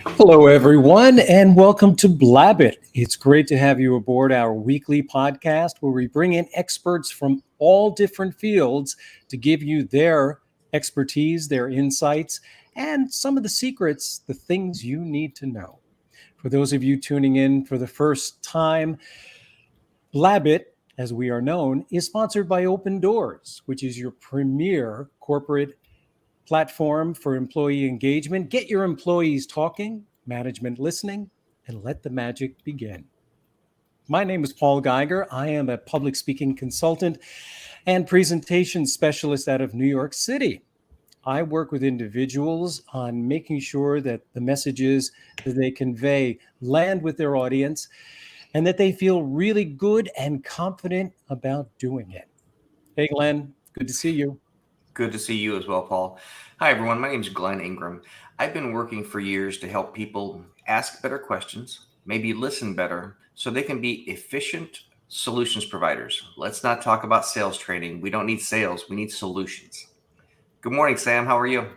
Hello, everyone, and welcome to Blabbit. It's great to have you aboard our weekly podcast where we bring in experts from all different fields to give you their expertise, their insights, and some of the secrets, the things you need to know. For those of you tuning in for the first time, Blabbit, as we are known, is sponsored by Open Doors, which is your premier corporate platform for employee engagement. Get your employees talking, management listening, and let the magic begin. My name is Paul Geiger. I am a public speaking consultant and presentation specialist out of New York City. I work with individuals on making sure that the messages that they convey land with their audience and that they feel really good and confident about doing it. Hey, Glenn, good to see you. Good to see you as well, Paul. Hi, everyone. My name is Glenn Ingram. I've been working for years to help people ask better questions, maybe listen better, so they can be efficient solutions providers. Let's not talk about sales training. We don't need sales. We need solutions. Good morning, Sam. How are you?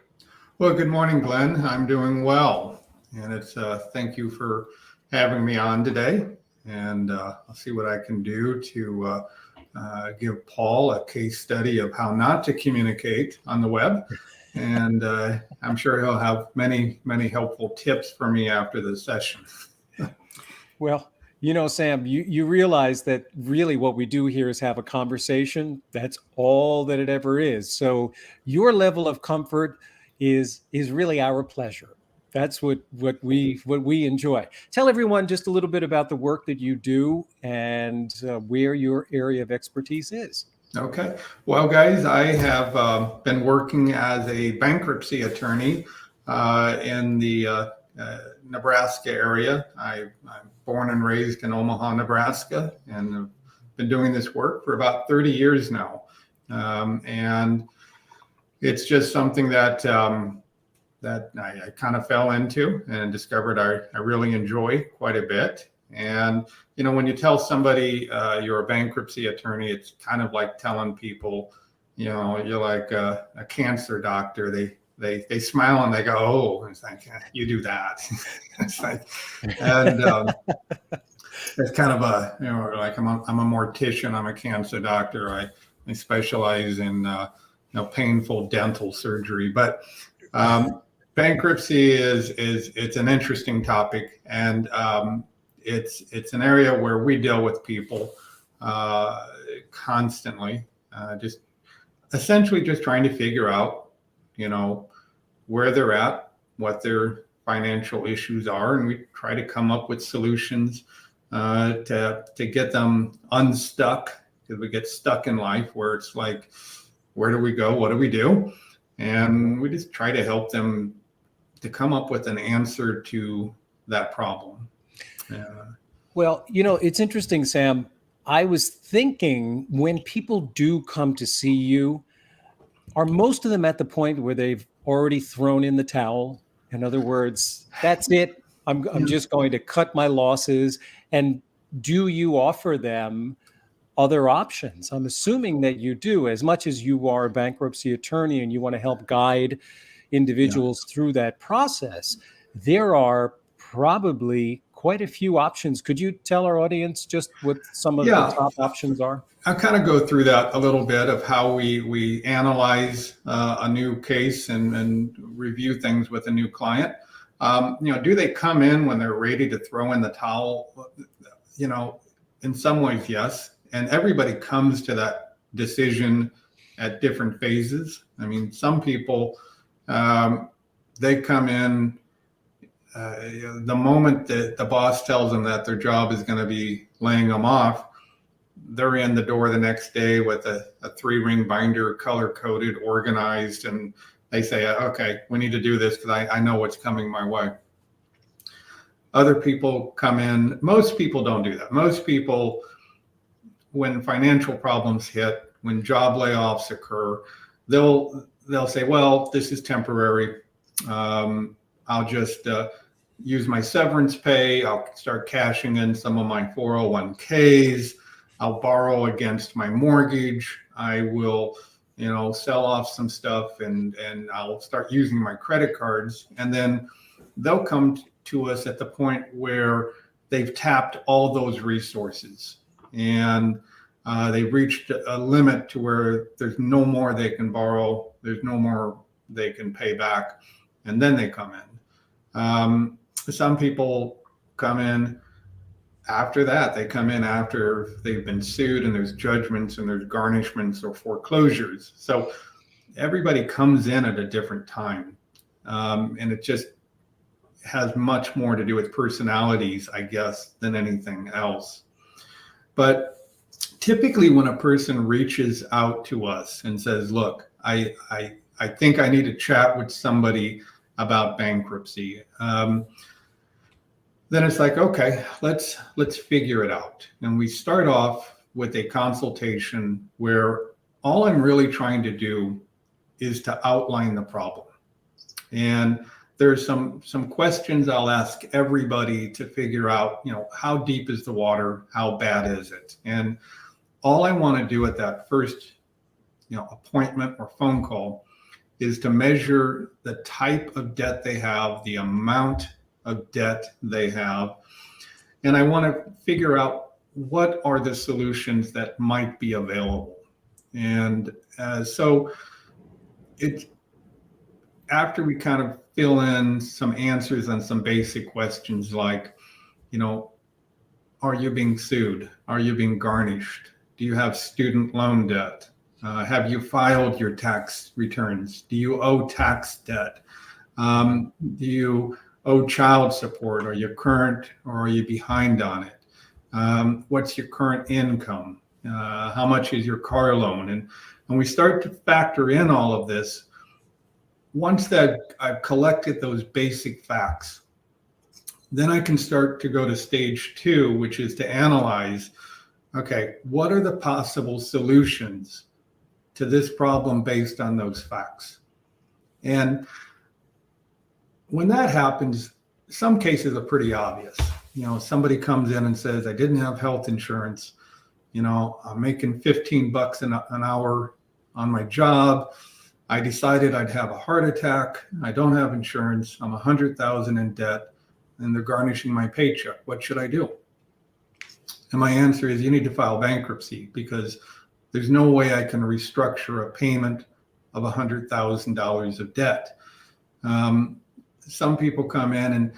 Well, good morning, Glenn. I'm doing well. And it's thank you for having me on today. And I'll see what I can do to give Paul a case study of how not to communicate on the web. And I'm sure he'll have many, many helpful tips for me after the session. Well, you know, Sam, you realize that really what we do here is have a conversation. That's all that it ever is. So your level of comfort is really our pleasure. That's what we enjoy. Tell everyone just a little bit about the work that you do and where your area of expertise is. Okay. Well, guys, I have been working as a bankruptcy attorney in the Nebraska area. I'm born and raised in Omaha, Nebraska, and have been doing this work for about 30 years now. And it's just something that I kind of fell into and discovered I really enjoy quite a bit. And, you know, when you tell somebody you're a bankruptcy attorney, it's kind of like telling people, you know, you're like a cancer doctor. They smile and they go, oh, it's like, you do that. It's like, and it's kind of a, you know, like I'm a mortician. I'm a cancer doctor. I specialize in, painful dental surgery. But bankruptcy it's an interesting topic, and it's an area where we deal with people constantly, just essentially just trying to figure out, you know, where they're at, what their financial issues are, and we try to come up with solutions to get them unstuck, because we get stuck in life where it's like, where do we go? What do we do? And we just try to help them to come up with an answer to that problem. Well, you know, it's interesting, Sam. I was thinking, when people do come to see you, are most of them at the point where they've already thrown in the towel? In other words, that's it. I'm just going to cut my losses. And do you offer them other options? I'm assuming that you do, as much as you are a bankruptcy attorney and you want to help guide individuals through that process. There are probably quite a few options. Could you tell our audience just what some of the top options are? I'll kind of go through that a little bit of how we analyze a new case and review things with a new client. Do they come in when they're ready to throw in the towel? You know, in some ways, yes. And everybody comes to that decision at different phases. I mean, some people, they come in the moment that the boss tells them that their job is going to be laying them off, they're in the door the next day with a 3-ring binder, color-coded, organized, and they say, okay, we need to do this because I know what's coming my way. Other people come in. Most people don't do that. Most people, when financial problems hit, when job layoffs occur, they'll say, well, this is temporary. I'll just use my severance pay. I'll start cashing in some of my 401ks. I'll borrow against my mortgage. I will, sell off some stuff and I'll start using my credit cards. And then they'll come to us at the point where they've tapped all those resources and they've reached a limit to where there's no more they can borrow, there's no more they can pay back, and then they come in. Some people come in after that. They come in after they've been sued and there's judgments and there's garnishments or foreclosures. So everybody comes in at a different time. And it just has much more to do with personalities, I guess, than anything else. But typically when a person reaches out to us and says, look, I think I need to chat with somebody about bankruptcy, then it's like, okay, let's figure it out. And we start off with a consultation where all I'm really trying to do is to outline the problem. And there's some questions I'll ask everybody to figure out, how deep is the water? How bad is it? And all I want to do at that first, appointment or phone call is to measure the type of debt they have, the amount of debt they have. And I want to figure out what are the solutions that might be available. And so it's after we kind of fill in some answers on some basic questions like, are you being sued? Are you being garnished? Do you have student loan debt? Have you filed your tax returns? Do you owe tax debt? Do you owe child support? Are you current or are you behind on it? What's your current income? How much is your car loan? And we start to factor in all of this. Once that I've collected those basic facts, then I can start to go to stage 2, which is to analyze, okay, what are the possible solutions to this problem based on those facts? And when that happens, some cases are pretty obvious. Somebody comes in and says, I didn't have health insurance. I'm making $15 an hour on my job. I decided I'd have a heart attack. I don't have insurance. I'm $100,000 in debt and they're garnishing my paycheck. What should I do? And my answer is you need to file bankruptcy because there's no way I can restructure a payment of $100,000 of debt. Some people come in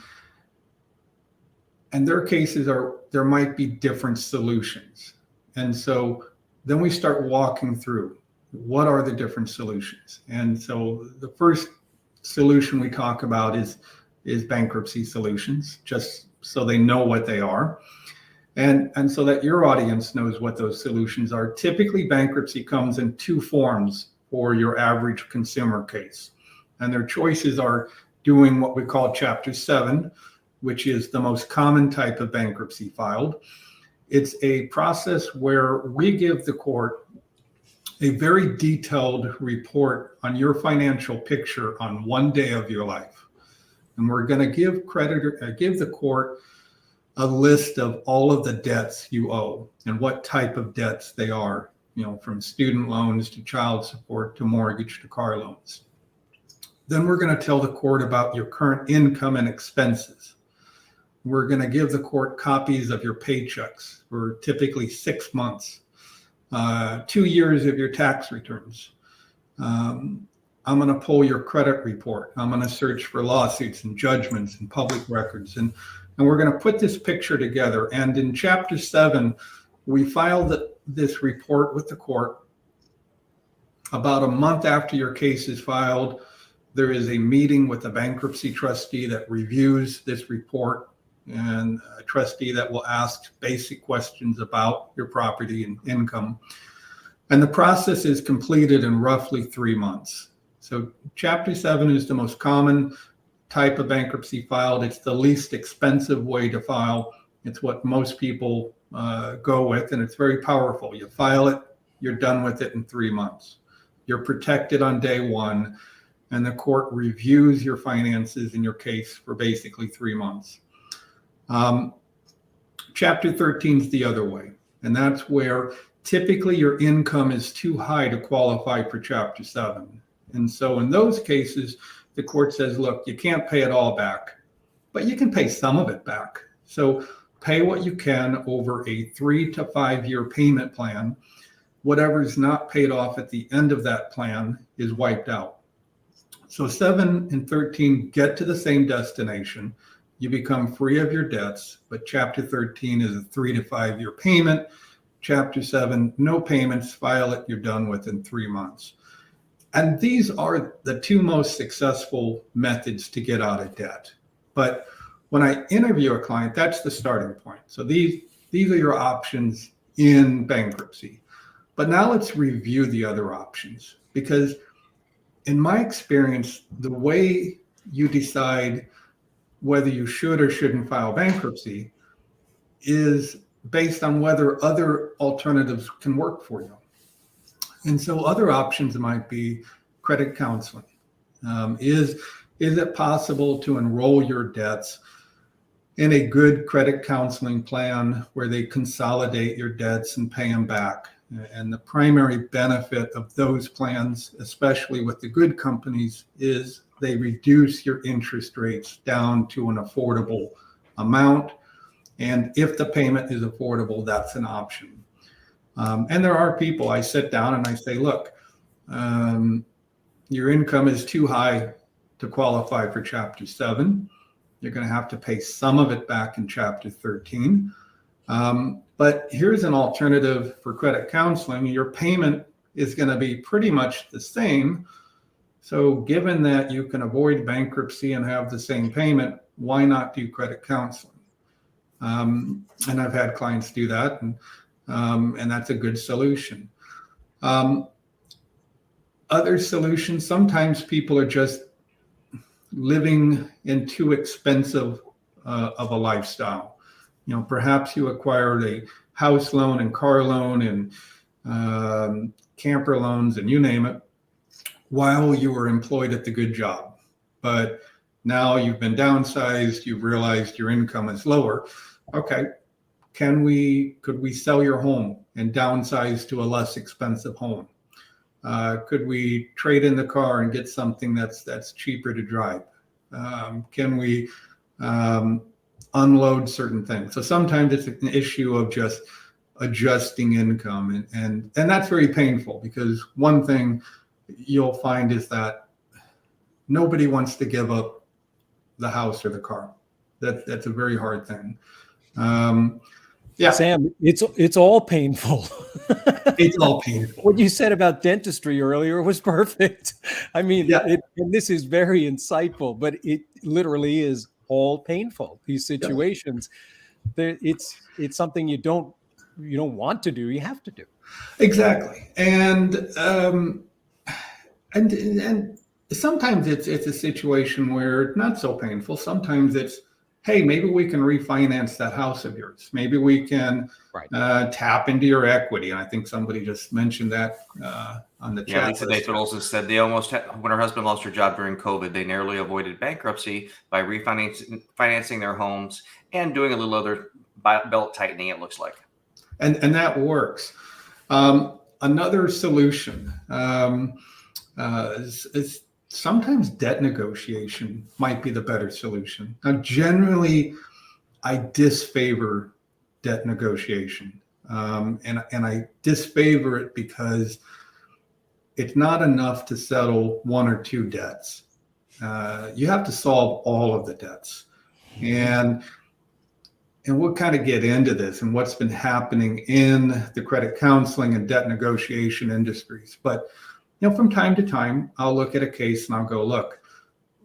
and their cases there might be different solutions. And so then we start walking through what are the different solutions. And so the first solution we talk about is bankruptcy solutions, just so they know what they are. And so that your audience knows what those solutions are. Typically, bankruptcy comes in 2 forms for your average consumer case. And their choices are doing what we call Chapter 7, which is the most common type of bankruptcy filed. It's a process where we give the court a very detailed report on your financial picture on one day of your life. And we're going to give the court a list of all of the debts you owe and what type of debts they are, from student loans to child support to mortgage to car loans. Then we're going to tell the court about your current income and expenses. We're going to give the court copies of your paychecks for typically 6 months, 2 years of your tax returns. I'm going to pull your credit report. I'm going to search for lawsuits and judgments and public records. And we're going to put this picture together. And in Chapter 7, we filed this report with the court. About a month after your case is filed, there is a meeting with the bankruptcy trustee that reviews this report, and a trustee that will ask basic questions about your property and income. And the process is completed in roughly 3 months. So Chapter 7 is the most common type of bankruptcy filed. It's the least expensive way to file. It's what most people go with, and it's very powerful. You file it, you're done with it in 3 months. You're protected on day 1, and the court reviews your finances in your case for basically 3 months. Chapter 13 is the other way, and that's where typically your income is too high to qualify for Chapter 7. And so in those cases, the court says, look, you can't pay it all back. but you can pay some of it back. So pay what you can over a 3 to 5 year payment plan. Whatever is not paid off at the end of that plan is wiped out. So 7 and 13 get to the same destination. You become free of your debts, but Chapter 13 is a 3 to 5 year payment. Chapter 7, no payments, file it, you're done within 3 months. And these are the two most successful methods to get out of debt. But when I interview a client, that's the starting point. So these are your options in bankruptcy. But now let's review the other options, because in my experience, the way you decide whether you should or shouldn't file bankruptcy is based on whether other alternatives can work for you. And so other options might be credit counseling. Is it possible to enroll your debts in a good credit counseling plan where they consolidate your debts and pay them back? And the primary benefit of those plans, especially with the good companies, is they reduce your interest rates down to an affordable amount. And if the payment is affordable, that's an option. And there are people, I sit down and I say, look, your income is too high to qualify for Chapter 7. You're going to have to pay some of it back in Chapter 13. But here's an alternative for credit counseling. Your payment is going to be pretty much the same. So given that you can avoid bankruptcy and have the same payment, why not do credit counseling? And I've had clients do that, and that's a good solution. Other solutions, sometimes people are just living in too expensive of a lifestyle. Perhaps you acquired a house loan and car loan and camper loans and you name it while you were employed at the good job. But now you've been downsized, you've realized your income is lower. Okay, could we sell your home and downsize to a less expensive home? Could we trade in the car and get something that's cheaper to drive? Can we unload certain things? So sometimes it's an issue of just adjusting income, and that's very painful, because one thing you'll find is that nobody wants to give up the house or the car. That's a very hard thing. Yeah, Sam, it's all painful. It's all painful. What you said about dentistry earlier was perfect. I mean, Yeah. and this is very insightful, but it literally is all painful. These situations, it's something you don't want to do. You have to do. Exactly, and sometimes it's a situation where it's not so painful. Sometimes it's, hey, maybe we can refinance that house of yours. Maybe we can tap into your equity. And I think somebody just mentioned that on the chat. Yeah, Lisa David also said they almost when her husband lost her job during COVID, they narrowly avoided bankruptcy by refinancing their homes and doing a little other belt tightening, it looks like. And that works. Another solution is sometimes debt negotiation might be the better solution. Now, generally, I disfavor debt negotiation. And I disfavor it because it's not enough to settle one or two debts. You have to solve all of the debts. And we'll kind of get into this and what's been happening in the credit counseling and debt negotiation industries. But from time to time, I'll look at a case and I'll go, look,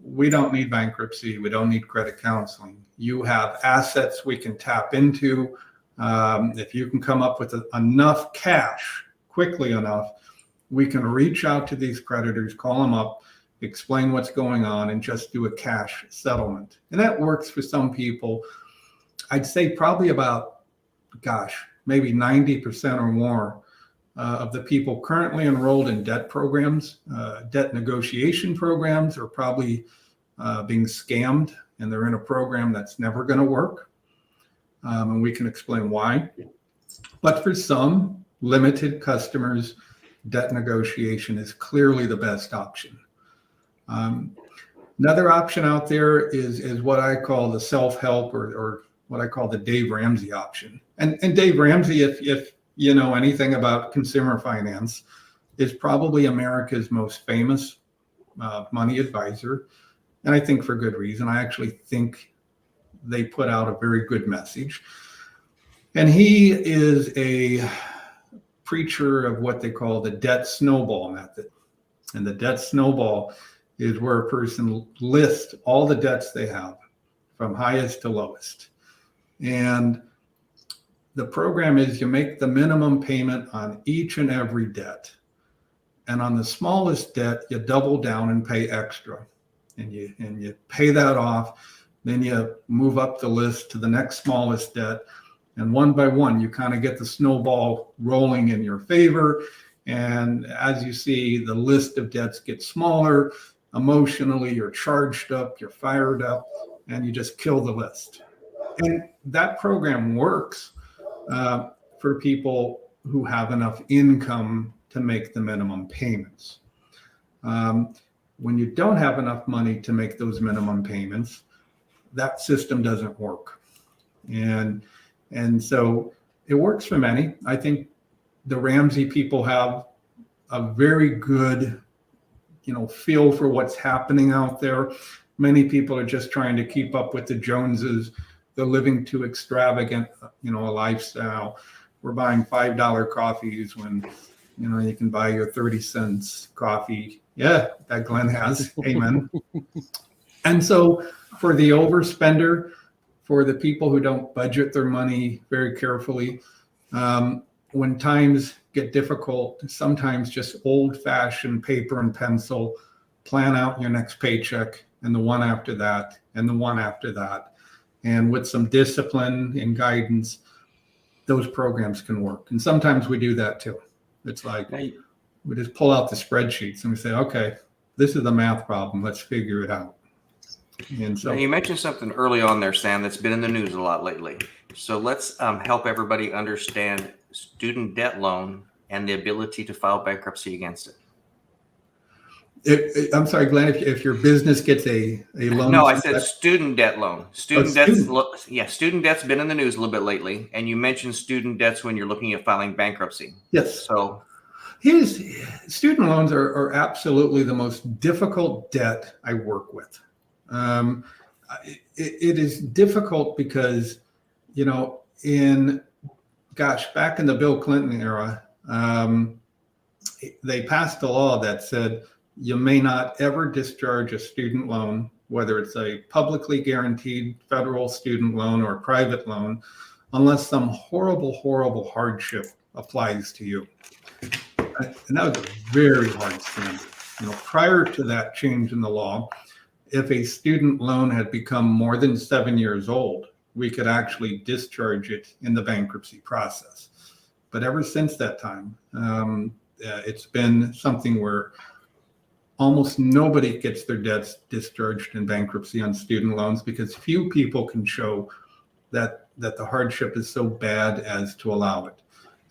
we don't need bankruptcy. We don't need credit counseling. You have assets we can tap into. If you can come up with enough cash quickly enough, we can reach out to these creditors, call them up, explain what's going on, and just do a cash settlement. And that works for some people. I'd say probably about, maybe 90% or more of the people currently enrolled in debt programs, debt negotiation programs, are probably being scammed, and they're in a program that's never going to work. And we can explain why. But for some limited customers, debt negotiation is clearly the best option. Another option out there is what I call the self-help or what I call the Dave Ramsey option. And Dave Ramsey, if you know anything about consumer finance, is probably America's most famous money advisor. And I think for good reason. I actually think they put out a very good message. And he is a preacher of what they call the debt snowball method. And the debt snowball is where a person lists all the debts they have from highest to lowest. And the program is you make the minimum payment on each and every debt. And on the smallest debt, you double down and pay extra. And you pay that off. Then you move up the list to the next smallest debt. And one by one, you kind of get the snowball rolling in your favor. And as you see, the list of debts gets smaller. Emotionally, you're charged up, you're fired up, and you just kill the list. And that program works for people who have enough income to make the minimum payments. When you don't have enough money to make those minimum payments, that system doesn't work. And so it works for many. I think the Ramsey people have a very good, feel for what's happening out there. Many people are just trying to keep up with the Joneses. They're living too extravagant, a lifestyle. We're buying $5 coffees when, you can buy your 30 cents coffee. Yeah, that Glenn has. Amen. And so for the overspender, for the people who don't budget their money very carefully, when times get difficult, sometimes just old-fashioned paper and pencil, plan out your next paycheck and the one after that and the one after that. And with some discipline and guidance, those programs can work. And sometimes we do that too. It's like we just pull out the spreadsheets and we say, okay, this is the math problem. Let's figure it out. And so you mentioned something early on there, Sam, that's been in the news a lot lately. So let's help everybody understand student debt loan and the ability to file bankruptcy against it. I'm sorry, Glenn, if your business gets a loan. No, I said student debt loan. Student debt's been in the news a little bit lately. And you mentioned student debts when you're looking at filing bankruptcy. Yes. So student loans are absolutely the most difficult debt I work with. It is difficult because, back in the Bill Clinton era, they passed a law that said you may not ever discharge a student loan, whether it's a publicly guaranteed federal student loan or private loan, unless some horrible, horrible hardship applies to you. And that was a very hard standard. Prior to that change in the law, if a student loan had become more than 7 years old, we could actually discharge it in the bankruptcy process. But ever since that time, it's been something where almost nobody gets their debts discharged in bankruptcy on student loans because few people can show that the hardship is so bad as to allow it.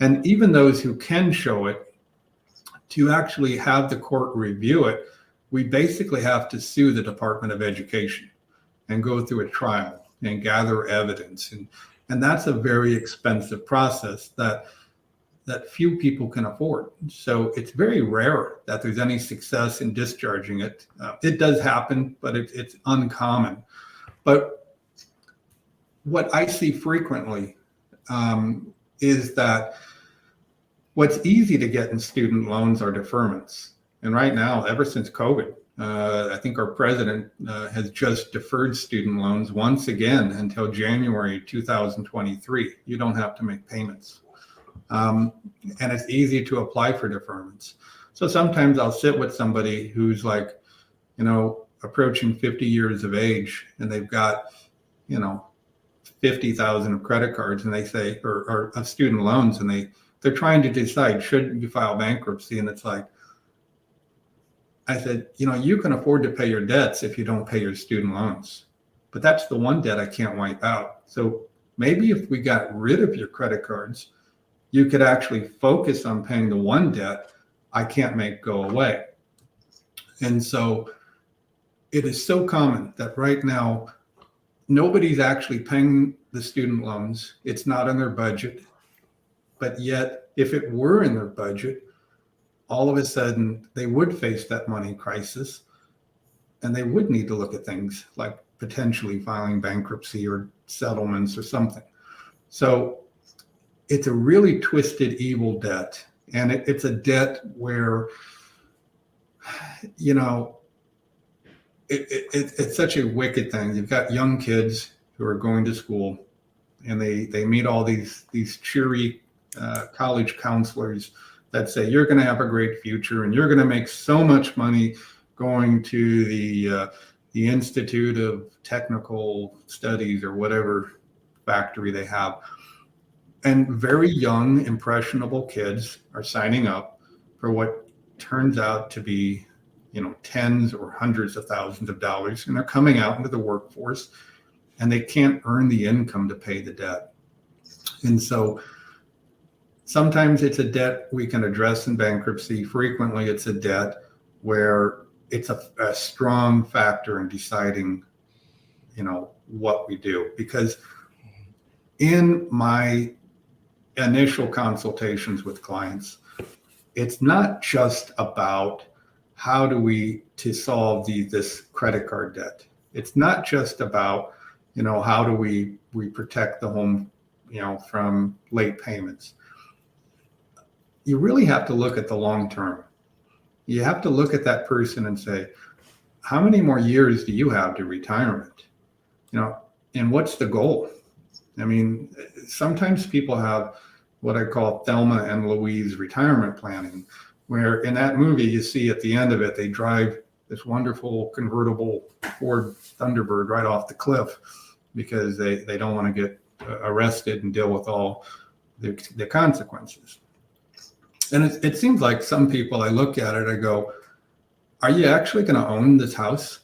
And even those who can show it, to actually have the court review it, we basically have to sue the Department of Education and go through a trial and gather evidence. And that's a very expensive process that few people can afford. So it's very rare that there's any success in discharging it. It does happen, but it's uncommon. But what I see frequently is that what's easy to get in student loans are deferments. And right now, ever since COVID, I think our president has just deferred student loans once again until January 2023. You don't have to make payments. And it's easy to apply for deferments. So sometimes I'll sit with somebody who's like, approaching 50 years of age, and they've got, 50,000 of credit cards, and they say, or of student loans, and they're trying to decide, should you file bankruptcy? And it's like, I said, you can afford to pay your debts if you don't pay your student loans, but that's the one debt I can't wipe out. So maybe if we got rid of your credit cards, you could actually focus on paying the one debt I can't make go away. And so it is so common that right now, nobody's actually paying the student loans. It's not in their budget. But yet, if it were in their budget, all of a sudden they would face that money crisis, and they would need to look at things like potentially filing bankruptcy or settlements or something. So it's a really twisted, evil debt. And it's a debt where, it's such a wicked thing. You've got young kids who are going to school, and they meet all these cheery college counselors that say, you're going to have a great future and you're going to make so much money going to the Institute of Technical Studies or whatever factory they have. And very young, impressionable kids are signing up for what turns out to be, tens or hundreds of thousands of dollars. And they're coming out into the workforce and they can't earn the income to pay the debt. And so sometimes it's a debt we can address in bankruptcy. Frequently, it's a debt where it's a strong factor in deciding, what we do. Because in my initial consultations with clients, it's not just about how do we to solve this credit card debt. It's not just about, how do we protect the home, from late payments. You really have to look at the long term. You have to look at that person and say, how many more years do you have to retirement? And what's the goal? I mean, sometimes people have what I call Thelma and Louise retirement planning, where in that movie, you see at the end of it, they drive this wonderful convertible Ford Thunderbird right off the cliff because they don't want to get arrested and deal with all the consequences. And it seems like some people, I look at it, I go, are you actually going to own this house?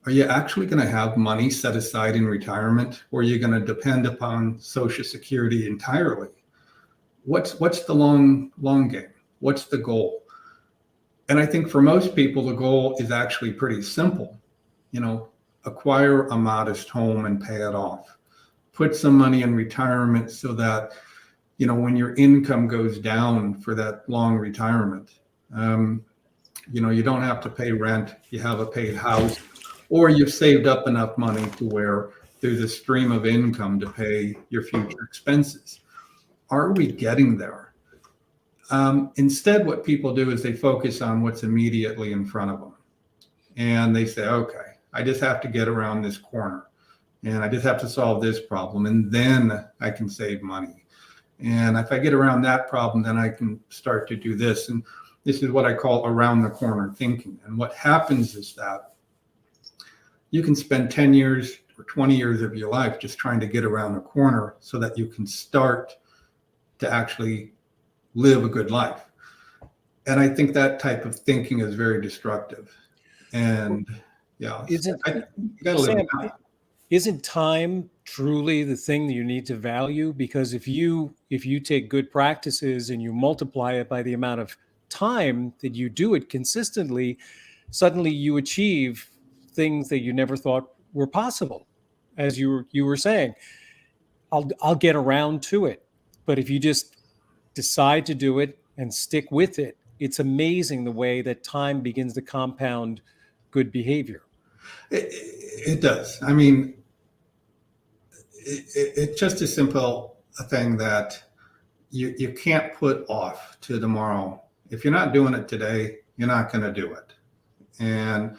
Are you actually going to have money set aside in retirement? Or are you going to depend upon Social Security entirely? What's the long game? What's the goal? And I think for most people, the goal is actually pretty simple. Acquire a modest home and pay it off. Put some money in retirement so that, when your income goes down for that long retirement, you don't have to pay rent. You have a paid house, or you've saved up enough money to where there's a stream of income to pay your future expenses. Are we getting there? Instead, what people do is they focus on what's immediately in front of them. And they say, okay, I just have to get around this corner and I just have to solve this problem. And then I can save money. And if I get around that problem, then I can start to do this. And this is what I call around the corner thinking. And what happens is that you can spend 10 years or 20 years of your life just trying to get around the corner so that you can start to actually live a good life. And I think that type of thinking is very destructive. And yeah, you gotta live with that. Isn't time truly the thing that you need to value? Because if you take good practices and you multiply it by the amount of time that you do it consistently, suddenly you achieve things that you never thought were possible. As you were saying, I'll get around to it. But if you just decide to do it and stick with it, it's amazing the way that time begins to compound good behavior. It does. I mean, it's just a simple thing that you can't put off to tomorrow. If you're not doing it today, you're not going to do it. And,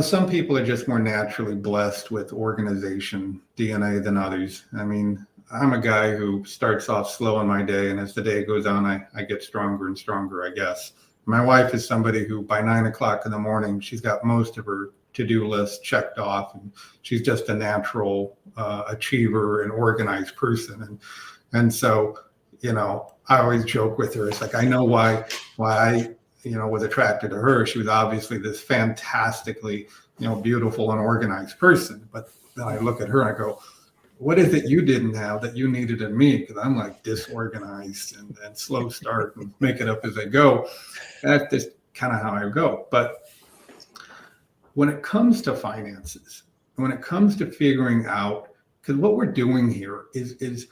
some people are just more naturally blessed with organization DNA than others. I mean, I'm a guy who starts off slow in my day, and as the day goes on, I get stronger and stronger, I guess. My wife is somebody who by 9 o'clock in the morning, she's got most of her to-do list checked off, and she's just a natural achiever and organized person. And so, I always joke with her. It's like, I know why I, was attracted to her. She was obviously this fantastically, beautiful and organized person. But then I look at her and I go, what is it you didn't have that you needed in me? Because I'm like disorganized and slow start and make it up as I go. That's just kind of how I go. But when it comes to finances, when it comes to figuring out, because what we're doing here is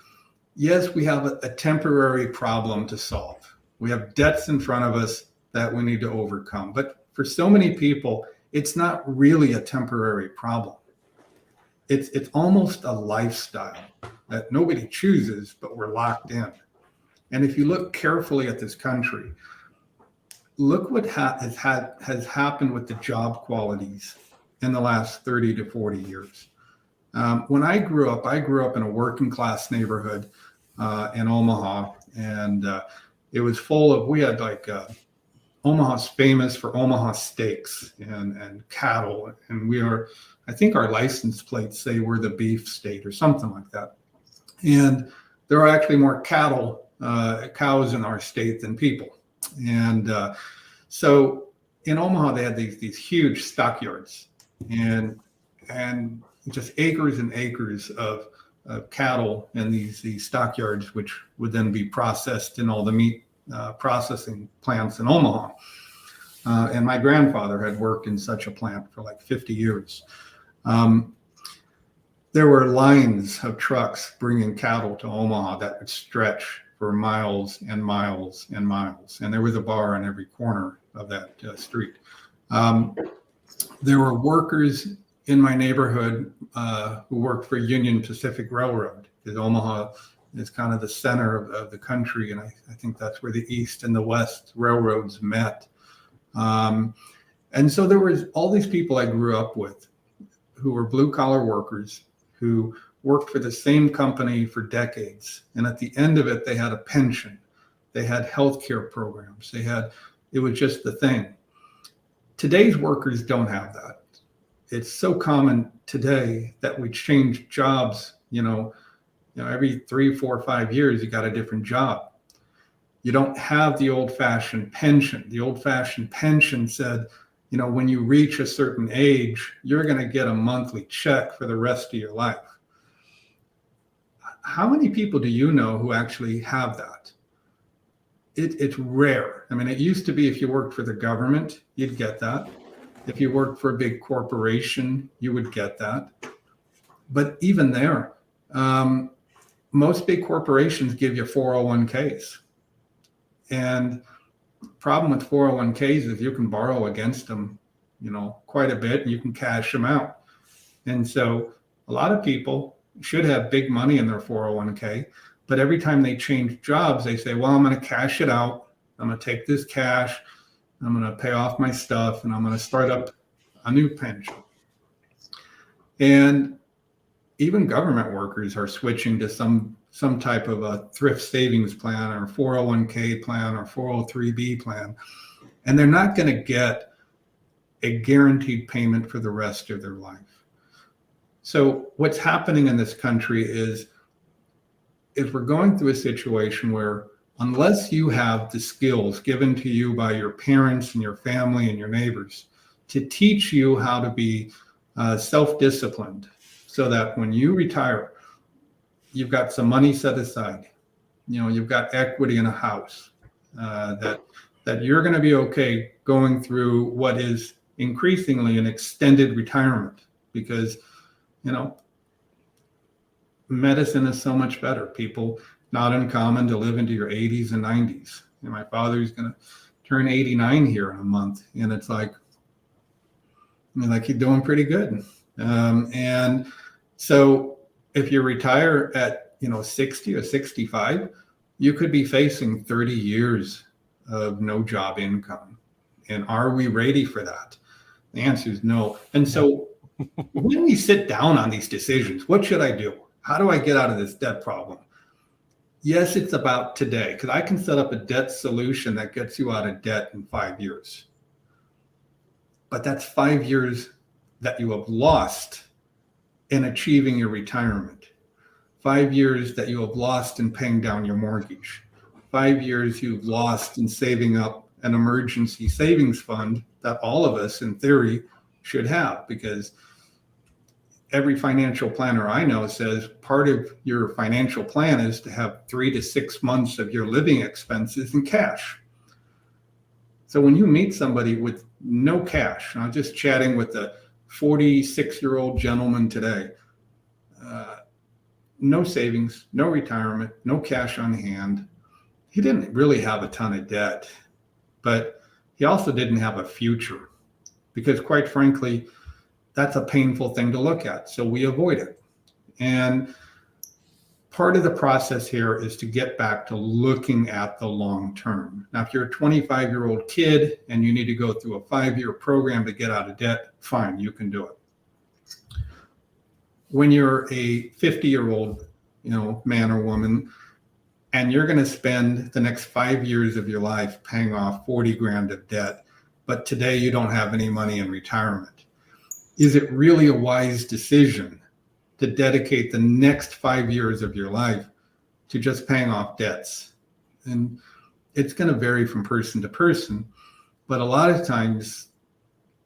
yes, we have a temporary problem to solve. We have debts in front of us that we need to overcome. But for so many people, it's not really a temporary problem. It's almost a lifestyle that nobody chooses, but we're locked in. And if you look carefully at this country, look what has happened with the job qualities in the last 30 to 40 years. When I grew up in a working class neighborhood in Omaha, and it was full of, we had like Omaha's famous for Omaha steaks and cattle, and I think our license plates say we're the beef state or something like that. And there are actually more cows in our state than people. And so in Omaha, they had these huge stockyards and just acres and acres of cattle in these stockyards, which would then be processed in all the meat processing plants in Omaha. And my grandfather had worked in such a plant for like 50 years. There were lines of trucks bringing cattle to Omaha that would stretch for miles and miles and miles. And there was a bar on every corner of that street. There were workers in my neighborhood who worked for Union Pacific Railroad, because Omaha is kind of the center of the country. And I think that's where the East and the West railroads met. And so there was all these people I grew up with who were blue collar workers who worked for the same company for decades. And at the end of it, they had a pension. They had healthcare programs. It was just the thing. Today's workers don't have that. It's so common today that we change jobs, every 3, 4, 5 years, you got a different job. You don't have the old-fashioned pension. The old-fashioned pension said, when you reach a certain age, you're going to get a monthly check for the rest of your life. How many people do you know who actually have that? It's rare. I mean, it used to be if you worked for the government, you'd get that. If you worked for a big corporation, you would get that. But even there, most big corporations give you 401ks. And the problem with 401ks is you can borrow against them, quite a bit, and you can cash them out. And so a lot of people should have big money in their 401k, but every time they change jobs, they say, well, I'm going to cash it out. I'm going to take this cash. I'm going to pay off my stuff, and I'm going to start up a new pension. And even government workers are switching to some type of a thrift savings plan or 401k plan or 403b plan, and they're not going to get a guaranteed payment for the rest of their life. So what's happening in this country is we're going through a situation where unless you have the skills given to you by your parents and your family and your neighbors to teach you how to be self-disciplined so that when you retire, you've got some money set aside, you've got equity in a house, that you're going to be okay going through what is increasingly an extended retirement, because, medicine is so much better. People, not uncommon to live into your 80s and 90s. My father's going to turn 89 here in a month, and it's like he's doing pretty good. And so if you retire at 60 or 65, you could be facing 30 years of no job income. And are we ready for that? The answer is no. And so when we sit down on these decisions, what should I do? How do I get out of this debt problem? Yes, it's about today, because I can set up a debt solution that gets you out of debt in 5 years. But that's 5 years that you have lost in achieving your retirement. 5 years that you have lost in paying down your mortgage. 5 years you've lost in saving up an emergency savings fund that all of us, in theory, should have, because every financial planner I know says part of your financial plan is to have 3 to 6 months of your living expenses in cash. So when you meet somebody with no cash, and I was just chatting with a 46-year-old gentleman today, no savings, no retirement, no cash on hand. He didn't really have a ton of debt, but he also didn't have a future because, quite frankly, that's a painful thing to look at. So we avoid it. And part of the process here is to get back to looking at the long term. Now, if you're a 25-year-old kid and you need to go through a 5-year program to get out of debt, fine, you can do it. When you're a 50-year-old, man or woman, and you're going to spend the next 5 years of your life paying off 40 grand of debt, but today you don't have any money in retirement, is it really a wise decision to dedicate the next 5 years of your life to just paying off debts? And it's going to vary from person to person, but a lot of times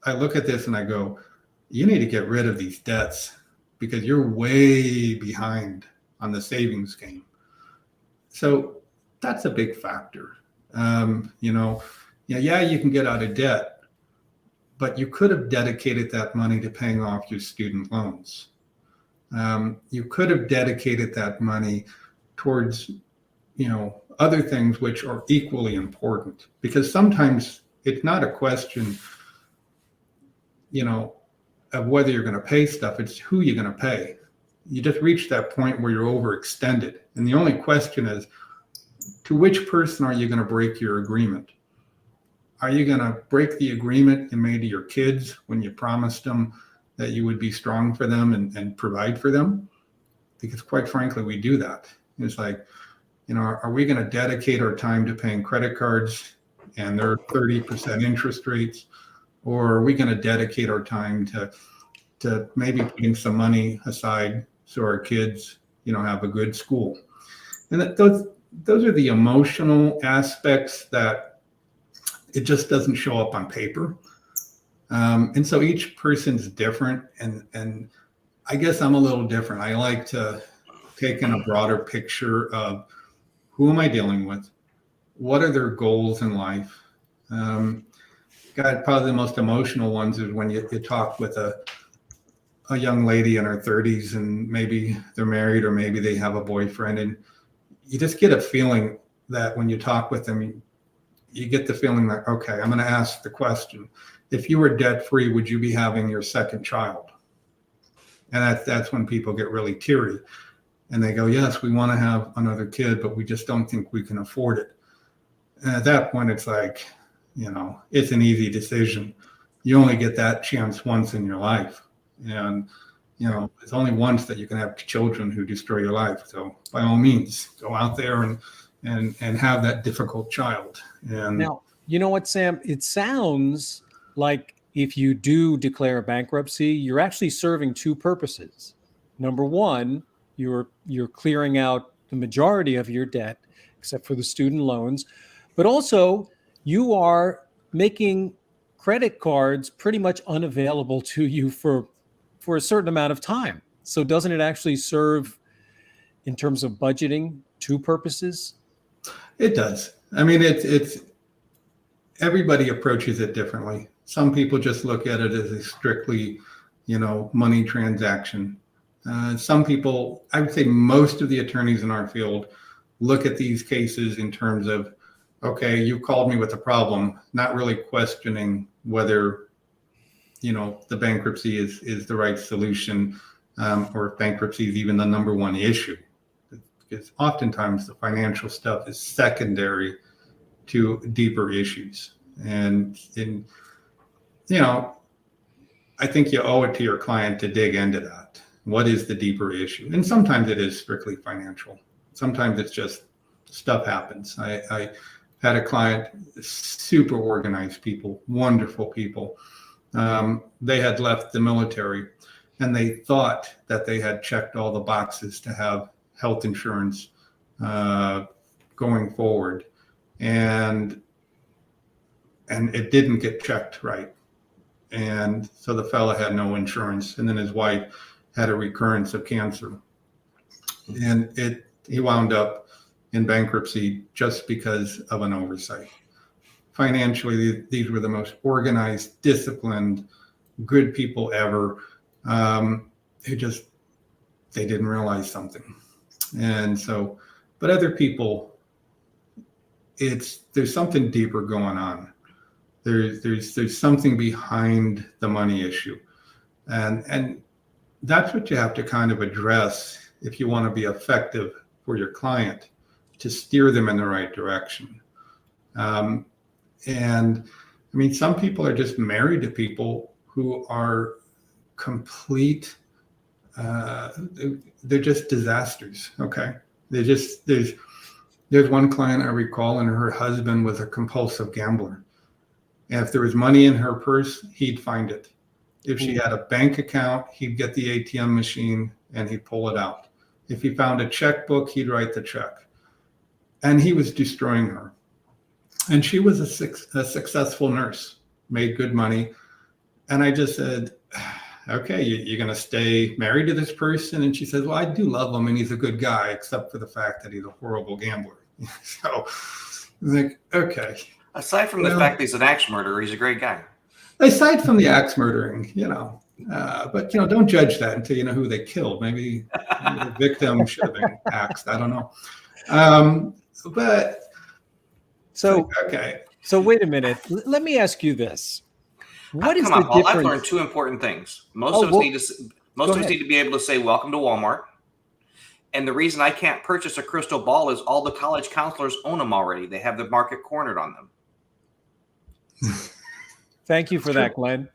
I look at this and I go, you need to get rid of these debts because you're way behind on the savings game. So that's a big factor. You can get out of debt, but you could have dedicated that money to paying off your student loans. You could have dedicated that money towards, other things which are equally important, because sometimes it's not a question, of whether you're going to pay stuff, it's who you're going to pay. You just reach that point where you're overextended. And the only question is, to which person are you going to break your agreement? Are you going to break the agreement you made to your kids when you promised them that you would be strong for them and provide for them? Because quite frankly, we do that. It's like, are we going to dedicate our time to paying credit cards and their 30% interest rates? Or are we going to dedicate our time to maybe putting some money aside so our kids, have a good school? And those are the emotional aspects that it just doesn't show up on paper. And so each person's different. And I guess I'm a little different. I like to take in a broader picture of who am I dealing with? What are their goals in life? Probably the most emotional ones is when you talk with a young lady in her 30s and maybe they're married or maybe they have a boyfriend, and you just get a feeling that when you talk with them, you get the feeling that, okay, I'm going to ask the question, if you were debt free, would you be having your second child? And that's when people get really teary and they go, yes, we want to have another kid, but we just don't think we can afford it. And at that point, it's like, it's an easy decision. You only get that chance once in your life. And, it's only once that you can have children who destroy your life. So by all means, go out there and have that difficult child. And now, you know what, Sam? It sounds like if you do declare bankruptcy, you're actually serving two purposes. Number one, you're clearing out the majority of your debt, except for the student loans, but also you are making credit cards pretty much unavailable to you for a certain amount of time. So doesn't it actually serve, in terms of budgeting, two purposes? It does. I mean, it's everybody approaches it differently. Some people just look at it as a strictly, money transaction. Some people, I would say most of the attorneys in our field look at these cases in terms of, okay, you called me with a problem, not really questioning whether, the bankruptcy is the right solution, or bankruptcy is even the number one issue. Because oftentimes the financial stuff is secondary to deeper issues. And I think you owe it to your client to dig into that. What is the deeper issue? And sometimes it is strictly financial. Sometimes it's just stuff happens. I had a client, super organized people, wonderful people. They had left the military and they thought that they had checked all the boxes to have health insurance going forward. And it didn't get checked right. And so the fella had no insurance. And then his wife had a recurrence of cancer. And he wound up in bankruptcy just because of an oversight. financially, these were the most organized, disciplined, good people ever. They didn't realize something. And so, but other people, there's something deeper going on. There's something behind the money issue. And that's what you have to kind of address if you want to be effective for your client, to steer them in the right direction. And I mean, some people are just married to people who are complete, they're just disasters. Okay. There's one client I recall, and her husband was a compulsive gambler. And if there was money in her purse, he'd find it. If she had a bank account, he'd get the ATM machine and he'd pull it out. If he found a checkbook, he'd write the check. And he was destroying her. And she was a successful nurse, made good money. And I just said, okay, you're going to stay married to this person? And she says, well, I do love him and he's a good guy, except for the fact that he's a horrible gambler. So I'm like, okay. Aside from the fact that he's an axe murderer, he's a great guy. Aside from the axe murdering, but don't judge that until you know who they killed. Maybe the victim should have been axed. I don't know. Okay. So wait a minute. Let me ask you this. What is the Paul, difference? I've learned two important things. Most of us need to be able to say welcome to Walmart. And the reason I can't purchase a crystal ball is all the college counselors own them already. They have the market cornered on them. Thank you for that, Glenn.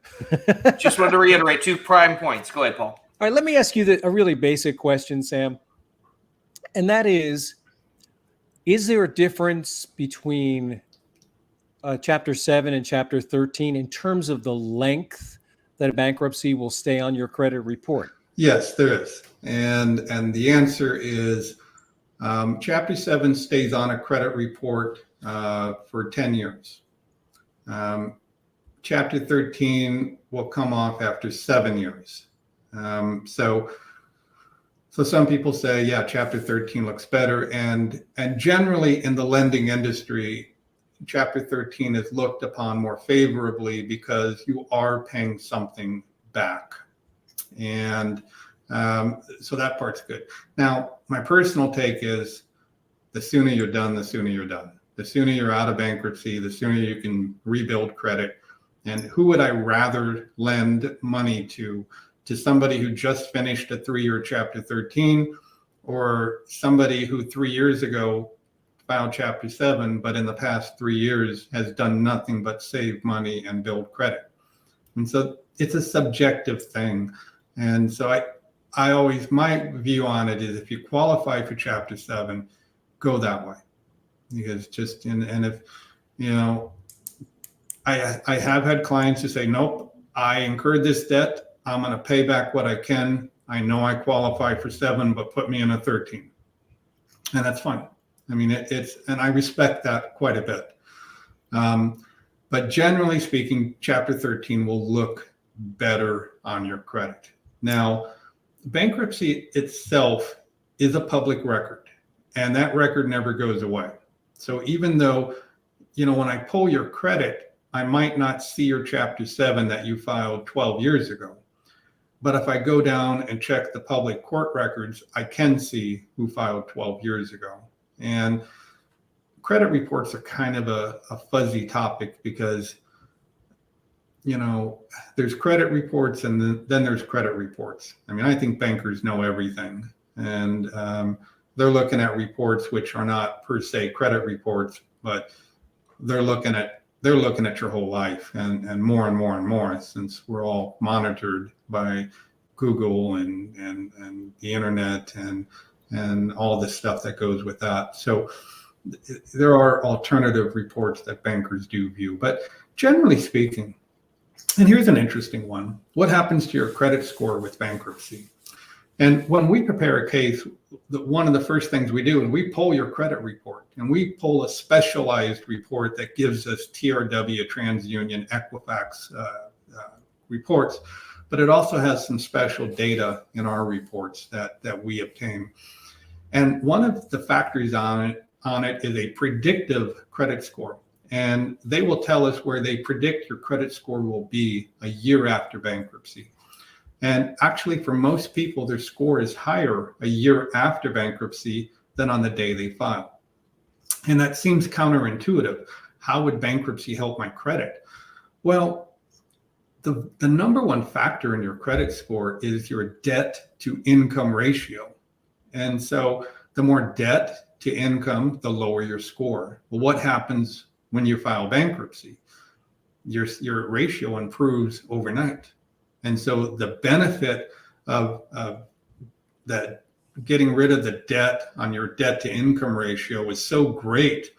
Just wanted to reiterate 2 prime points. Go ahead, Paul. All right, let me ask you a really basic question, Sam. And that is there a difference between Chapter 7 and Chapter 13 in terms of the length that a bankruptcy will stay on your credit report? Yes, there is. And the answer is Chapter 7 stays on a credit report for 10 years. Chapter 13 will come off after 7 years. So some people say, yeah, Chapter 13 looks better. And generally in the lending industry, Chapter 13 is looked upon more favorably because you are paying something back. And so that part's good. Now, my personal take is the sooner you're done, the sooner you're done. The sooner you're out of bankruptcy, the sooner you can rebuild credit. And who would I rather lend money to somebody who just finished a 3-year Chapter 13, or somebody who 3 years ago filed Chapter 7, but in the past 3 years has done nothing but save money and build credit? And so it's a subjective thing. And so I always, my view on it is if you qualify for Chapter 7, go that way. Because and if, I have had clients who say, nope, I incurred this debt. I'm going to pay back what I can. I know I qualify for 7, but put me in a 13. And that's fine. I mean, and I respect that quite a bit. But generally speaking, Chapter 13 will look better on your credit. Now, bankruptcy itself is a public record, and that record never goes away. So even though, when I pull your credit, I might not see your Chapter 7 that you filed 12 years ago. But if I go down and check the public court records, I can see who filed 12 years ago. And credit reports are kind of a fuzzy topic because, there's credit reports and then there's credit reports. I mean, I think bankers know everything. And they're looking at reports which are not per se credit reports, but they're looking at your whole life and more and more and more, since we're all monitored by Google and the internet and all the stuff that goes with that. So there are alternative reports that bankers do view, but generally speaking, and here's an interesting one: what happens to your credit score with bankruptcy? And when we prepare a case, one of the first things we do is we pull your credit report, and we pull a specialized report that gives us TRW, TransUnion, Equifax reports, but it also has some special data in our reports that we obtain. And one of the factors on it is a predictive credit score. and they will tell us where they predict your credit score will be a year after bankruptcy. And actually, for most people, their score is higher a year after bankruptcy than on the day they file. And that seems counterintuitive. How would bankruptcy help my credit? Well, the number one factor in your credit score is your debt to income ratio. And so the more debt to income, the lower your score. Well, what happens when you file bankruptcy? Your ratio improves overnight. And so the benefit of that, getting rid of the debt on your debt to income ratio is so great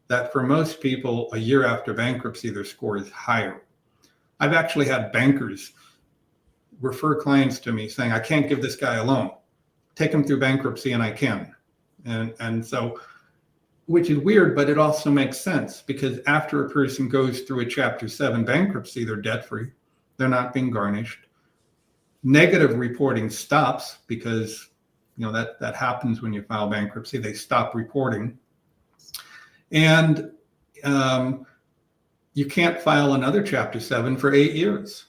that for most people, a year after bankruptcy, their score is higher. I've actually had bankers refer clients to me saying, I can't give this guy a loan. Take him through bankruptcy and I can. And so, which is weird, but it also makes sense, because after a person goes through a Chapter 7 bankruptcy, they're debt-free. They're not being garnished. Negative reporting stops, because that happens when you file bankruptcy. They stop reporting. And you can't file another Chapter 7 for 8 years.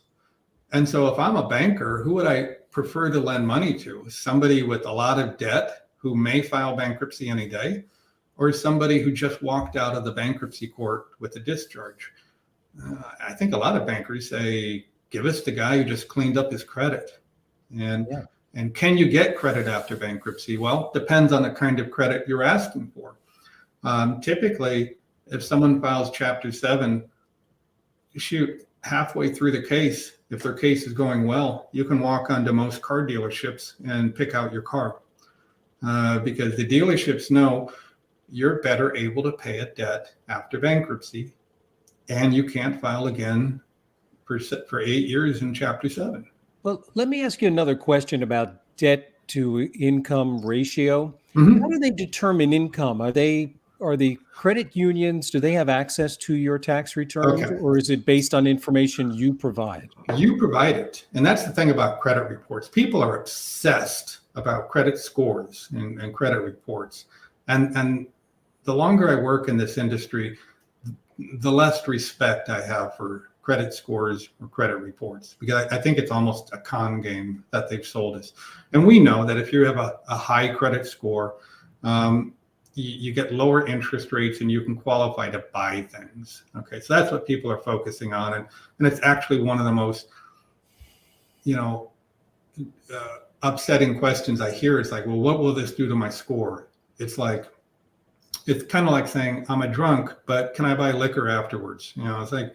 And so if I'm a banker, who would I prefer to lend money to? Somebody with a lot of debt who may file bankruptcy any day, or somebody who just walked out of the bankruptcy court with a discharge? I think a lot of bankers say, give us the guy who just cleaned up his credit. And can you get credit after bankruptcy? Well, depends on the kind of credit you're asking for. Typically, if someone files Chapter 7, shoot, halfway through the case, if their case is going well, you can walk onto most car dealerships and pick out your car, because the dealerships know you're better able to pay a debt after bankruptcy, and you can't file again for 8 years in Chapter 7. Well, let me ask you another question about debt to income ratio. Mm-hmm. How do they determine income? Are the credit unions, do they have access to your tax returns, Okay. or is it based on information you provide? You provide it. And that's the thing about credit reports. People are obsessed about credit scores and credit reports. And the longer I work in this industry, the less respect I have for credit scores or credit reports, because I think it's almost a con game that they've sold us. And we know that if you have a high credit score, you get lower interest rates and you can qualify to buy things. Okay, so that's what people are focusing on. And it's actually one of the most, upsetting questions I hear. Is like, well, what will this do to my score? It's kind of like saying, I'm a drunk, but can I buy liquor afterwards? It's like,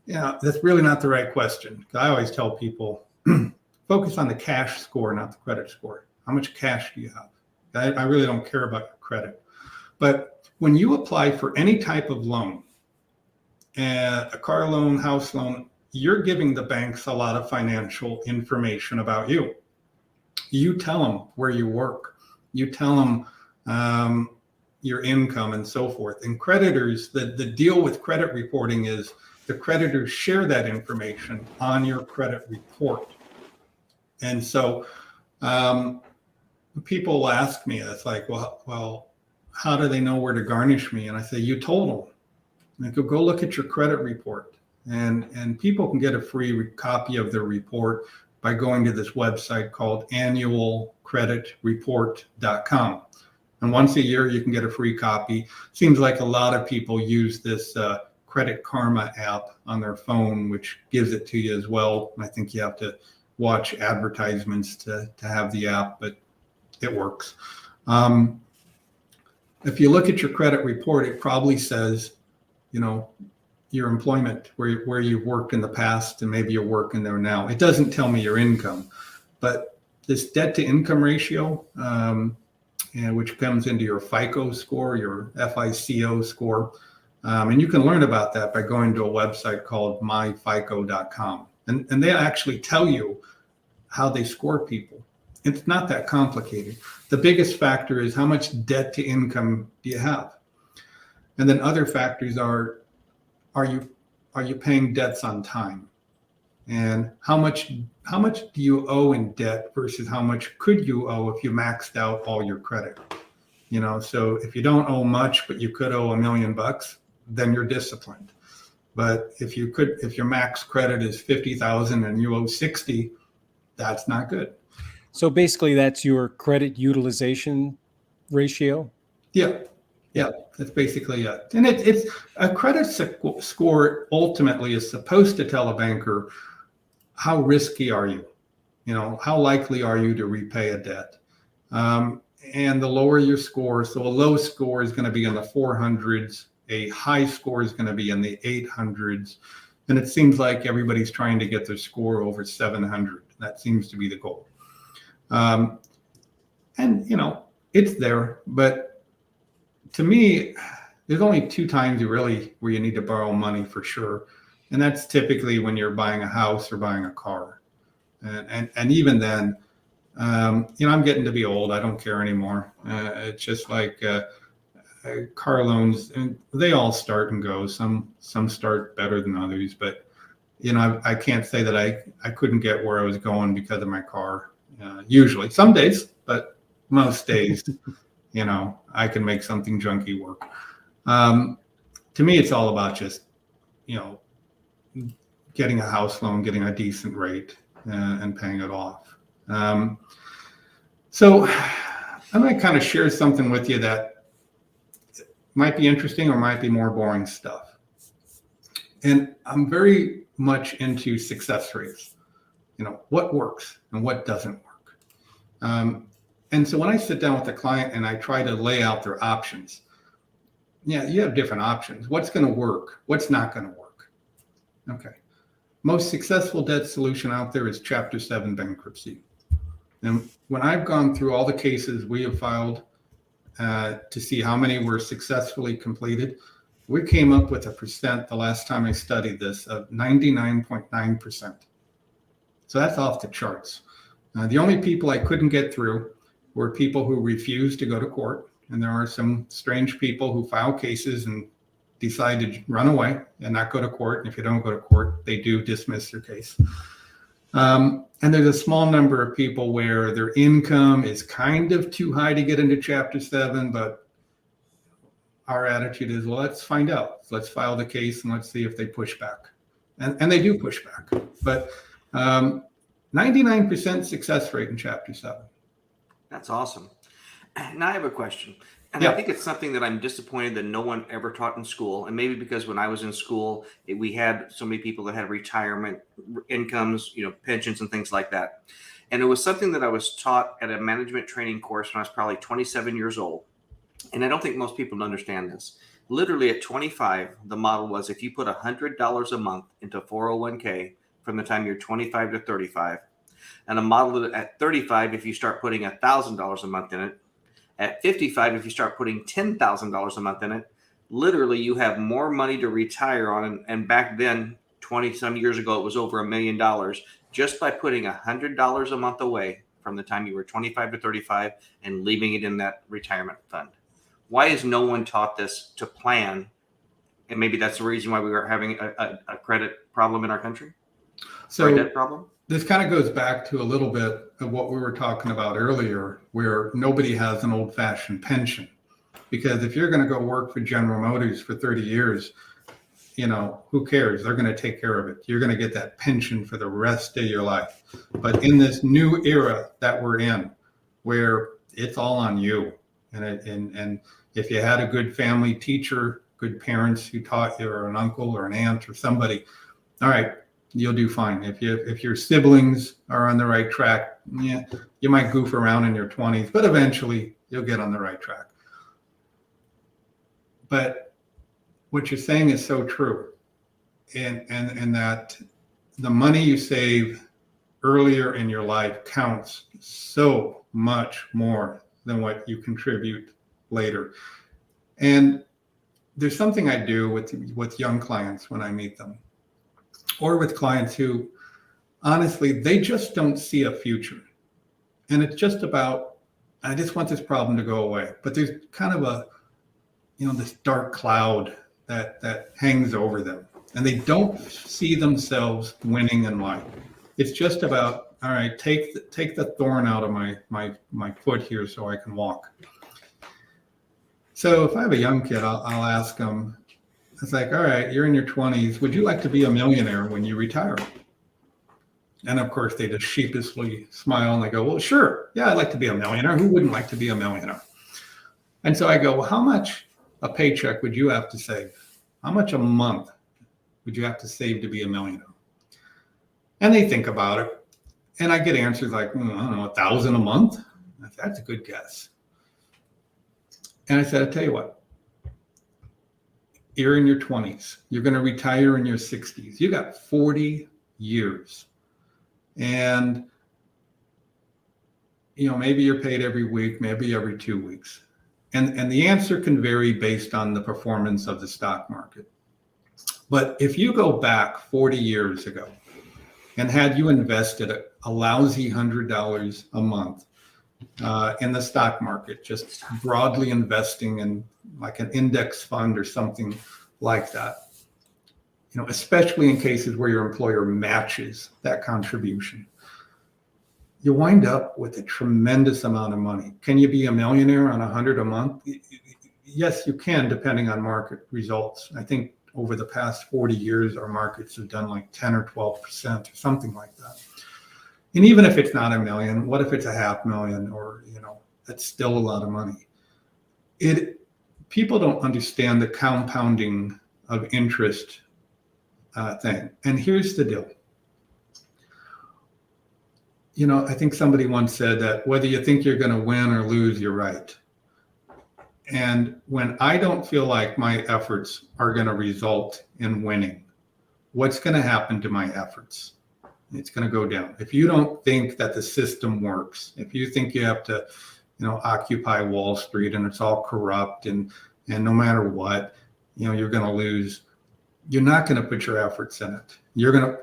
that's really not the right question. I always tell people, focus on the cash score, not the credit score. How much cash do you have? I really don't care about your credit. But when you apply for any type of loan, a car loan, house loan, you're giving the banks a lot of financial information about you. You tell them where you work. You tell them your income and so forth. And creditors, the deal with credit reporting is the creditors share that information on your credit report. And so people ask me, it's like, well, how do they know where to garnish me? And I say, you told them. And I go look at your credit report. And people can get a free copy of their report by going to this website called annualcreditreport.com. And once a year, you can get a free copy. Seems like a lot of people use this Credit Karma app on their phone, which gives it to you as well. And I think you have to watch advertisements to have the app, but it works. If you look at your credit report, it probably says, your employment, where you've worked in the past, and maybe you're working there now. It doesn't tell me your income, but this debt to income ratio, which comes into your FICO score, your FICO score. And you can learn about that by going to a website called myfico.com. And they actually tell you how they score people. It's not that complicated. The biggest factor is how much debt to income do you have? And then other factors are you paying debts on time? And how much do you owe in debt versus how much could you owe if you maxed out all your credit? So if you don't owe much, but you could owe $1 million, then you're disciplined. But if your max credit is 50,000 and you owe 60, that's not good. So basically, that's your credit utilization ratio? Yeah. That's basically it. And it's a credit score ultimately is supposed to tell a banker, how risky are you? How likely are you to repay a debt? And the lower your score, so a low score is going to be in the 400s, a high score is going to be in the 800s. And it seems like everybody's trying to get their score over 700. That seems to be the goal. And, it's there, but to me, there's only two times where you need to borrow money for sure. And that's typically when you're buying a house or buying a car. And even then, I'm getting to be old. I don't care anymore. It's just like car loans, and they all start and go. Some start better than others, but I can't say that I couldn't get where I was going because of my car. Usually, some days, but most days, I can make something junky work. To me, it's all about just getting a house loan, getting a decent rate, and paying it off. So I'm going to kind of share something with you that might be interesting or might be more boring stuff. And I'm very much into success rates, what works and what doesn't work. And so when I sit down with a client and I try to lay out their options, you have different options. What's going to work? What's not going to work? Okay. Most successful debt solution out there is Chapter 7 bankruptcy. And when I've gone through all the cases we have filed to see how many were successfully completed, we came up with a percent the last time I studied this of 99.9%. So that's off the charts. The only people I couldn't get through were people who refused to go to court. And there are some strange people who file cases and decide to run away and not go to court. And if you don't go to court, they do dismiss your case. And there's a small number of people where their income is kind of too high to get into Chapter 7, but our attitude is, well, let's find out. Let's file the case and let's see if they push back. And they do push back. But 99% success rate in Chapter 7. That's awesome. Now I have a question. And I think it's something that I'm disappointed that no one ever taught in school. And maybe because when I was in school, we had so many people that had retirement incomes, pensions and things like that. And it was something that I was taught at a management training course when I was probably 27 years old. And I don't think most people understand this. Literally at 25, the model was if you put $100 a month into 401k from the time you're 25 to 35, and a model that at 35, if you start putting $1,000 a month in it, at 55, if you start putting $10,000 a month in it, literally you have more money to retire on. And back then, 20 some years ago, it was over $1 million just by putting $100 a month away from the time you were 25 to 35 and leaving it in that retirement fund. Why is no one taught this to plan? And maybe that's the reason why we are having a credit problem in our country. So a debt problem. This kind of goes back to a little bit of what we were talking about earlier, where nobody has an old-fashioned pension. Because if you're going to go work for General Motors for 30 years, who cares? They're going to take care of it. You're going to get that pension for the rest of your life. But in this new era that we're in, where it's all on you, and if you had a good family teacher, good parents who taught you, or an uncle or an aunt or somebody, all right, you'll do fine. If your siblings are on the right track, you might goof around in your 20s, but eventually you'll get on the right track. But what you're saying is so true, and that the money you save earlier in your life counts so much more than what you contribute later. And there's something I do with young clients when I meet them, or with clients who, honestly, they just don't see a future. And it's just about, I just want this problem to go away. But there's kind of this dark cloud that hangs over them. And they don't see themselves winning in life. It's just about, all right, take the thorn out of my foot here so I can walk. So if I have a young kid, I'll ask them, It's like, all right, you're in your 20s. Would you like to be a millionaire when you retire? And of course, they just sheepishly smile and they go, well, sure. Yeah, I'd like to be a millionaire. Who wouldn't like to be a millionaire? And so I go, well, how much a paycheck would you have to save? How much a month would you have to save to be a millionaire? And they think about it. And I get answers like, I don't know, $1,000 a month? That's a good guess. And I said, I'll tell you what, you're in your 20s. You're going to retire in your 60s. You got 40 years. And, maybe you're paid every week, maybe every 2 weeks. And the answer can vary based on the performance of the stock market. But if you go back 40 years ago and had you invested a lousy $100 a month in the stock market, just broadly investing in like an index fund or something like that, especially in cases where your employer matches that contribution, you wind up with a tremendous amount of money. Can you be a millionaire on $100 a month? Yes, you can, depending on market results. I think over the past 40 years, our markets have done like 10 or 12% or something like that. And even if it's not a million, what if it's $500,000 or, that's still a lot of money. People don't understand the compounding of interest thing. And here's the deal. I think somebody once said that whether you think you're going to win or lose, you're right. And when I don't feel like my efforts are going to result in winning, what's going to happen to my efforts? It's going to go down. If you don't think that the system works, if you think you have to, occupy Wall Street and it's all corrupt and no matter what, you're going to lose, you're not going to put your efforts in it. You're going to,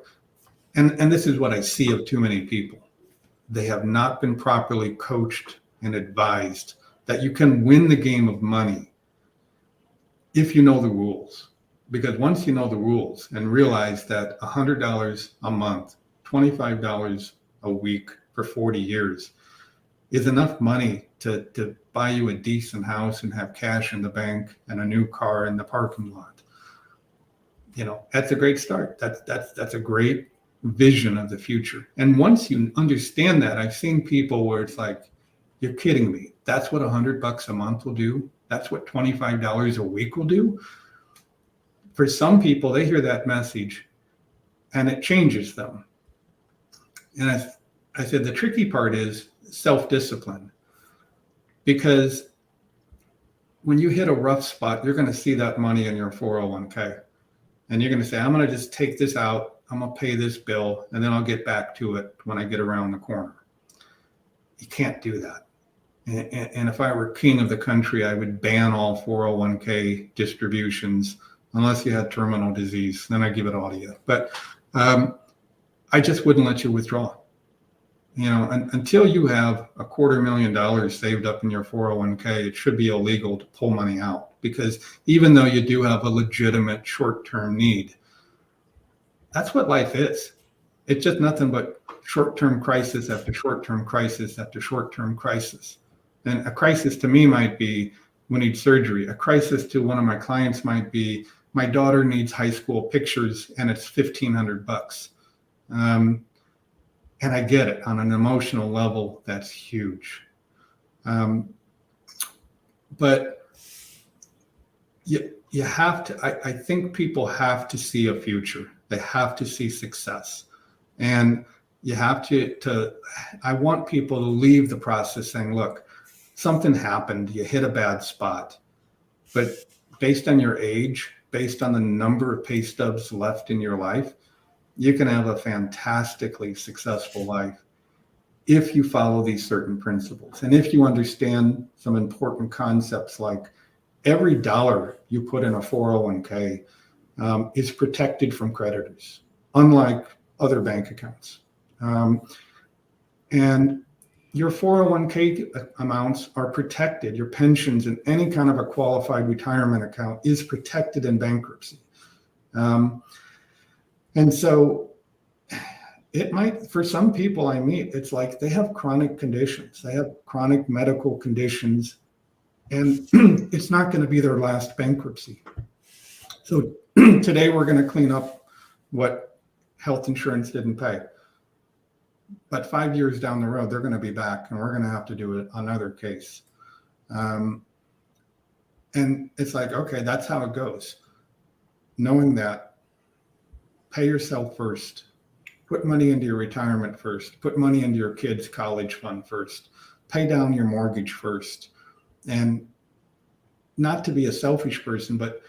and this is what I see of too many people. They have not been properly coached and advised that you can win the game of money if you know the rules. Because once you know the rules and realize that $100 a month, $25 a week for 40 years is enough money to buy you a decent house and have cash in the bank and a new car in the parking lot. That's a great start. That's a great vision of the future. And once you understand that, I've seen people where it's like, you're kidding me. That's what $100 a month will do. That's what $25 a week will do. For some people, they hear that message and it changes them. And I said, the tricky part is self-discipline, because when you hit a rough spot, you're going to see that money in your 401k and you're going to say, I'm going to just take this out. I'm going to pay this bill and then I'll get back to it when I get around the corner. You can't do that. And if I were king of the country, I would ban all 401k distributions unless you had terminal disease. Then I'd give it all to you. But I just wouldn't let you withdraw. Until you have $250,000 saved up in your 401k, it should be illegal to pull money out, because even though you do have a legitimate short-term need, that's what life is. It's just nothing but short-term crisis after short-term crisis after short-term crisis. And a crisis to me might be, we need surgery. A crisis to one of my clients might be, my daughter needs high school pictures and it's $1,500. And I get it. On an emotional level, that's huge. But you have to, I think people have to see a future. They have to see success. And you have to I want people to leave the process saying, look, something happened, you hit a bad spot, but based on your age, based on the number of pay stubs left in your life, you can have a fantastically successful life if you follow these certain principles. And if you understand some important concepts like every dollar you put in a 401k is protected from creditors, unlike other bank accounts. And your 401k amounts are protected. Your pensions and any kind of a qualified retirement account is protected in bankruptcy. And so it might, for some people I meet, it's like they have chronic conditions. They have chronic medical conditions, and it's not going to be their last bankruptcy. So today we're going to clean up what health insurance didn't pay. But 5 years down the road, they're going to be back and we're going to have to do another case. And it's like, okay, that's how it goes. Knowing that, pay yourself first. Put money into your retirement first. Put money into your kids' college fund first. Pay down your mortgage first. And not to be a selfish person, but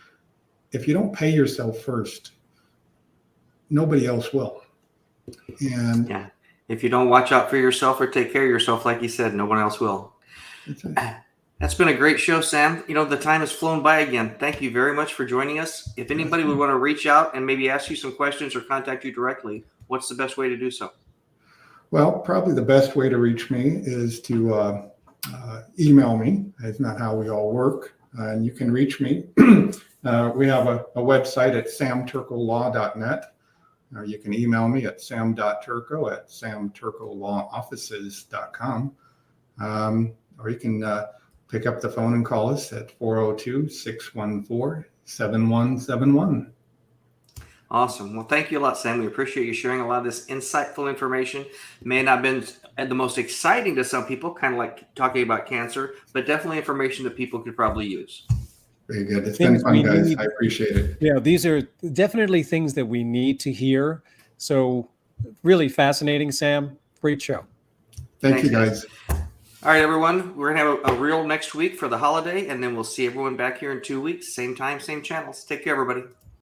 if you don't pay yourself first, nobody else will. And yeah, if you don't watch out for yourself or take care of yourself, like you said, no one else will. That's been a great show, Sam. The time has flown by again. Thank you very much for joining us. If anybody would want to reach out and maybe ask you some questions or contact you directly, what's the best way to do so? Well, probably the best way to reach me is to email me. That's not how we all work. And you can reach me. We have a website at samturcolaw.net. You can email me at sam.turco@samturcolawoffices.com. Or you can pick up the phone and call us at 402-614-7171. Awesome. Well, thank you a lot, Sam. We appreciate you sharing a lot of this insightful information. May not have been the most exciting to some people, kind of like talking about cancer, but definitely information that people could probably use. Very good. It's been fun, guys. I appreciate it. Yeah, these are definitely things that we need to hear. So really fascinating, Sam. Great show. Thank you, guys. All right, everyone. We're going to have a reel next week for the holiday, and then we'll see everyone back here in 2 weeks. Same time, same channels. Take care, everybody.